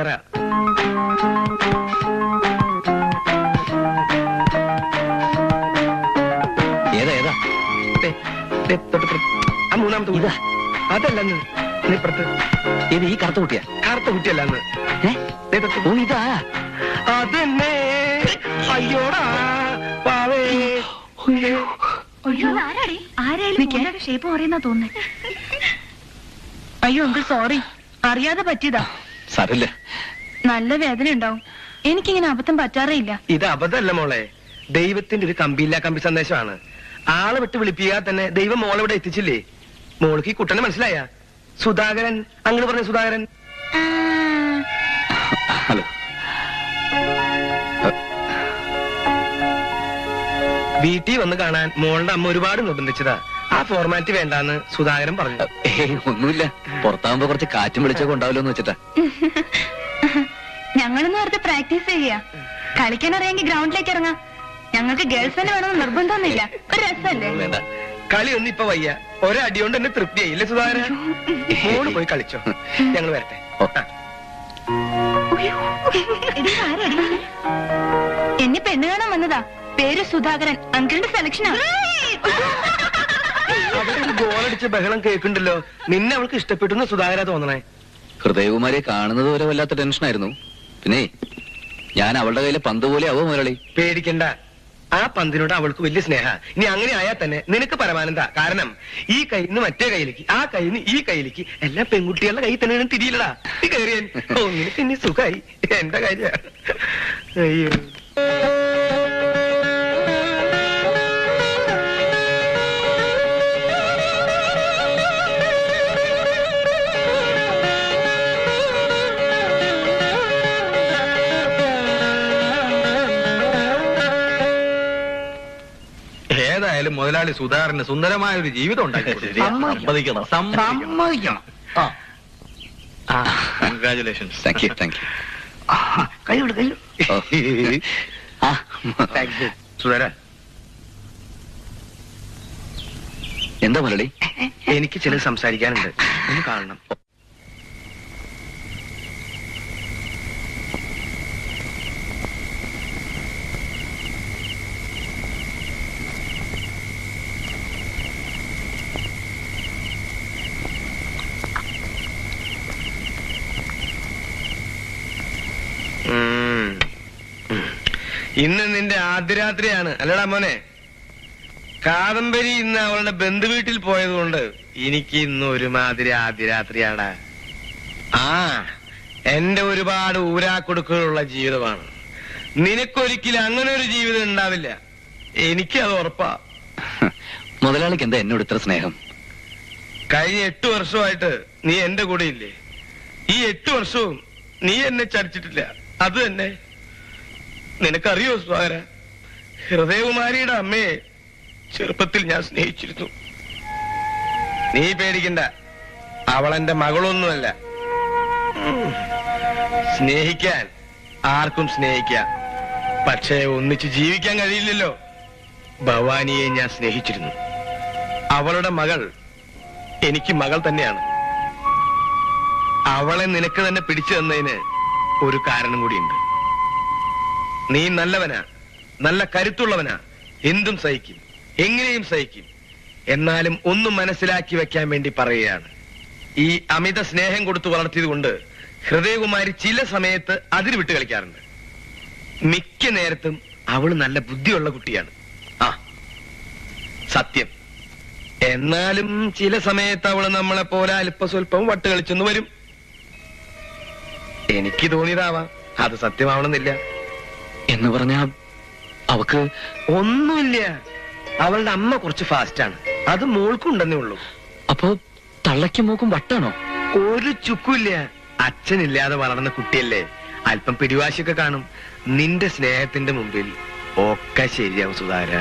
കയറാ. ഏതാ ഏതാ? ആ മൂന്നാമത്തെ വീടാ. അതല്ലെന്ന് ഇപ്പുറത്ത്. ഇത് ഈ കറുത്ത കുട്ടിയാ? കറുത്ത കുട്ടിയല്ലെന്ന്. ഓ ഇതാ. അതന്നെ. അയ്യോടാ പാവേ. ഷേപ്പ് പറയുന്ന തോന്നുന്നേ. അയ്യോ അങ്കിൾ സോറി, അറിയാതെ പറ്റിയതാ. സാരമില്ല. നല്ല വേദന ഉണ്ടാവും. എനിക്കിങ്ങനെ അബദ്ധം പറ്റാറേ ഇല്ല. ഇത് അബദ്ധമല്ല മോളെ, ദൈവത്തിന്റെ ഒരു കമ്പിയില്ല കമ്പി സന്ദേശമാണ്. ആളെ വിട്ട് വിളിപ്പിക്കാതെ തന്നെ ദൈവം മോളെ ഇവിടെ എത്തിച്ചില്ലേ. മോൾക്ക് ഈ കുട്ടനെ മനസ്സിലായ? സുധാകരൻ, അങ്ങനെ പറഞ്ഞ സുധാകരൻ. ഹലോ. വീട്ടിൽ വന്ന് കാണാൻ മോളുടെ അമ്മ ഒരുപാട് നിർബന്ധിച്ചതാ. ആ ഫോർമാലിറ്റി വേണ്ടാന്ന് സുധാകരൻ പറഞ്ഞു. ഒന്നുമില്ല, പുറത്താകുമ്പോ കുറച്ച് കാറ്റും വിളിച്ചൊക്കെ ഉണ്ടാവല്ലോ എന്ന് വെച്ചിട്ടാ. ഞങ്ങളൊന്ന് വെറുതെ പ്രാക്ടീസ് ചെയ്യാ. കളിക്കാൻ അറിയാമെങ്കിൽ ഗ്രൗണ്ടിലേക്ക് ഇറങ്ങാം. ഞങ്ങൾക്ക് ഗേൾസ് തന്നെ വേണമെന്ന് നിർബന്ധമൊന്നുമില്ല. ഒരു രസമല്ലേ? വേണ്ട, കളിയൊന്നും ഇപ്പൊ വയ്യ. ഒരടി കൊണ്ട് എന്നെ തൃപ്തിയായില്ലേ സുധാകരൻ? മോള് പോയി കളിച്ചോ, ഞങ്ങൾ വരട്ടെ. എന്നെ പെണ്ണ് കാണാൻ വന്നതാ. പേര് സുധാകരൻ. അങ്കിളിന്റെ സെലക്ഷനാ. അവിടെ ഒരു ഗോളടിച്ച് ബഹളം കേൾക്കുന്നുണ്ടല്ലോ. നിന്നെ അവൾക്ക് ഇഷ്ടപ്പെട്ടു സുധാകര തോന്നണേ. ഹൃദയകുമാരിയെ കാണുന്നത് വരെ വല്ലാത്ത ടെൻഷനായിരുന്നു. പിന്നെ ഞാൻ അവളുടെ കയ്യിലെ പന്ത് പോലെ ആവോ മുരളി? പേടിക്കണ്ട, ആ പന്തിനോട് അവൾക്ക് വലിയ സ്നേഹ. ഇനി അങ്ങനെ ആയാൽ തന്നെ നിനക്ക് പരമാനന്ദ. കാരണം ഈ കയ്യിൽ നിന്ന് മറ്റേ കയ്യിലേക്ക്, ആ കയ്യിൽ നിന്ന് ഈ കയ്യിലേക്ക് എല്ലാം പെൺകുട്ടികളുടെ കയ്യിൽ തന്നെ തിരിയില്ലടാ. ഈ കയറിയാൻ ഓ നിനക്ക് ഇനി സുഖായി. എന്റെ കാര്യ. അയ്യോ ഏതായാലും മുതലാളി സുധാകരന് സുന്ദരമായ ഒരു ജീവിതം ഉണ്ടാക്കി. സമ്മതിക്കണം. Congratulations. Thank you, thank you. സുധാര, എന്താ മുരളി? എനിക്ക് ചിലത് സംസാരിക്കാനുണ്ട്, ഒന്ന് കാണണം. ഇന്ന് നിന്റെ ആദ്യരാത്രിയാണ് അല്ലടാ മോനെ. കാദംബരി ഇന്ന് അവളുടെ ബന്ധു വീട്ടിൽ പോയതുകൊണ്ട് എനിക്ക് ഇന്ന് ഒരുമാതിരി ആദ്യരാത്രിയാടാ. ആ എന്റെ ഒരുപാട് ഊരാക്കൊടുക്കുകളുള്ള ജീവിതമാണ്. നിനക്കൊരിക്കലും അങ്ങനെ ഒരു ജീവിതം ഉണ്ടാവില്ല. എനിക്കത് ഉറപ്പാ. മുതലാളിക്ക് എന്താ എന്നോട് ഇത്ര സ്നേഹം? കഴിഞ്ഞ 8 വർഷമായിട്ട് നീ എന്റെ കൂടെ ഇല്ലേ? ഈ 8 വർഷവും നീ എന്നെ ചതിച്ചിട്ടില്ല. അത് തന്നെ. നിനക്കറിയോ സുധാകര, ഹൃദയകുമാരിയുടെ അമ്മയെ ചെറുപ്പത്തിൽ ഞാൻ സ്നേഹിച്ചിരുന്നു. നീ പേടിക്കണ്ട, അവളെന്റെ മകളൊന്നുമല്ല. സ്നേഹിക്കാൻ ആർക്കും സ്നേഹിക്കാം, പക്ഷേ ഒന്നിച്ച് ജീവിക്കാൻ കഴിയില്ലല്ലോ. ഭവാനിയെ ഞാൻ സ്നേഹിച്ചിരുന്നു. അവളുടെ മകൾ എനിക്ക് മകൾ തന്നെയാണ്. അവളെ നിനക്ക് തന്നെ പിടിച്ചു തന്നതിന് ഒരു കാരണം കൂടിയുണ്ട്. നീ നല്ലവനാ, നല്ല കരുത്തുള്ളവനാ, എന്തും സഹിക്കും, എങ്ങനെയും സഹിക്കും. എന്നാലും ഒന്നും മനസ്സിലാക്കി വെക്കാൻ വേണ്ടി പറയുകയാണ്. ഈ അമിത സ്നേഹം കൊടുത്തു വളർത്തിയത് കൊണ്ട് ഹൃദയകുമാരി ചില സമയത്ത് അതിര് വിട്ട് കളിക്കാറുണ്ട്. മിക്ക നേരത്തും അവള് നല്ല ബുദ്ധിയുള്ള കുട്ടിയാണ്. ആ സത്യം. എന്നാലും ചില സമയത്ത് അവള് നമ്മളെ പോലെ അല്പ സ്വല്പം വട്ട് കളിച്ചെന്ന് വരും. എനിക്ക് തോന്നിയതാവാം, അത് സത്യമാവണമെന്നില്ല. എന്ന് പറഞ്ഞാ അവക്ക് ഒന്നുമില്ല. അവളുടെ അമ്മ കുറച്ച് ഫാസ്റ്റാണ്, അത് മോൾക്കുണ്ടെന്നേ ഉള്ളൂ. അപ്പോ തള്ളയ്ക്കും മൂക്കും വട്ടാണോ? ഒരു ചുക്കുമില്ല. അച്ഛനില്ലാതെ വളർന്ന കുട്ടിയല്ലേ, അല്പം പിടിവാശിയൊക്കെ കാണും. നിന്റെ സ്നേഹത്തിന്റെ മുമ്പിൽ ഒക്കെ ശരിയാവും സുധാകര.